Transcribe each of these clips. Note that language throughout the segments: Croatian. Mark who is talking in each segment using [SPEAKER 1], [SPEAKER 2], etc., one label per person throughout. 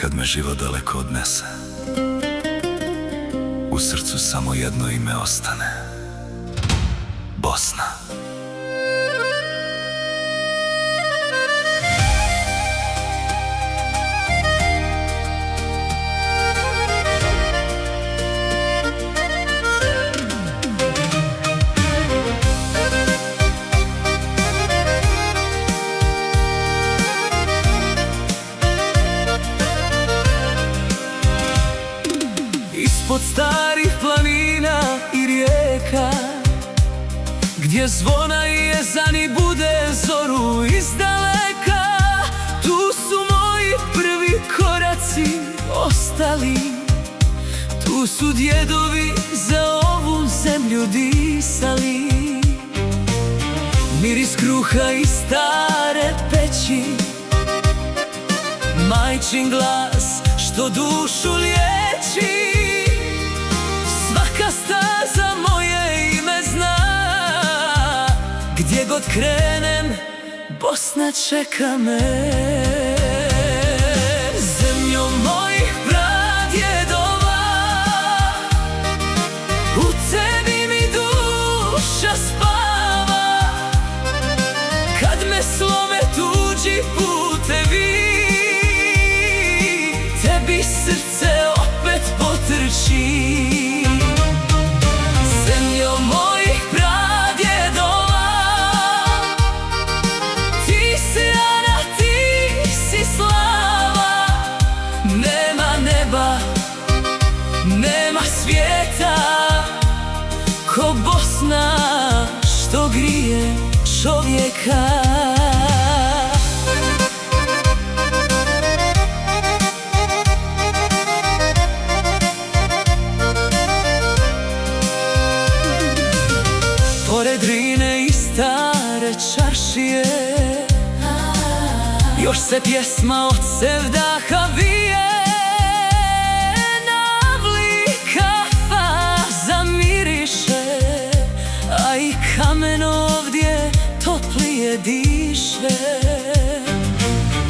[SPEAKER 1] Kad me život daleko odnese, u srcu samo jedno ime ostane: Bosna.
[SPEAKER 2] Ispod starih planina i rijeka, gdje zvona i jezani bude zoru izdaleka, tu su moji prvi koraci ostali, tu su djedovi za ovu zemlju disali. Miris kruha i stare peći, majčin glas što dušu liječi. Svaka staza moje ime zna, gdje god krenem Bosna čeka me. Zemljo mojih pradjedova, u tebi mi duša spava. Kad me slome tuđi putevi, tebi srce opet potrči. Zemljo mojih pradjedova, ti si rana, ti si slava. Nema neba, nema svijeta ko Bosna što grije čovjeka. Pored Drine i stare čaršije, još se pjesma od sevdaha vije. Navlika zamiriše, a i kamen ovdje toplije diše.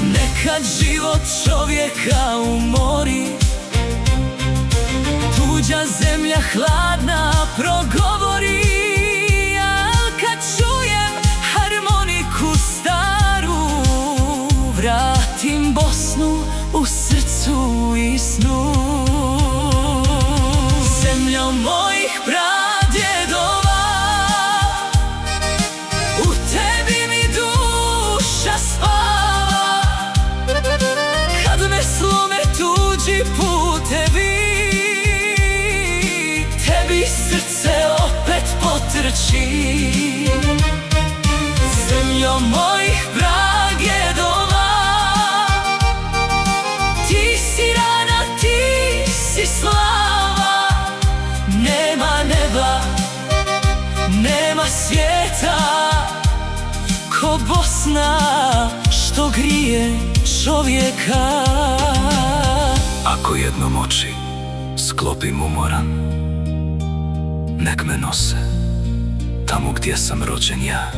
[SPEAKER 2] Nekad život čovjeka umori, tuđa zemlja hladna progovori. Vratim Bosnu u srcu i snu. Zemljo mojih pradjedova, u tebi mi duša spava. Kad me slome tuđi putevi, tebi srce opet potrči. Zemljo mojih pradjedova, slava. Nema neba, nema svijeta ko Bosna što grije čovjeka.
[SPEAKER 1] Ako jednom oči sklopim umoran, nek me nose tamo gdje sam rođen ja,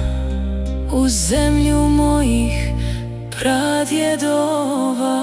[SPEAKER 2] u zemlju mojih pradjedova.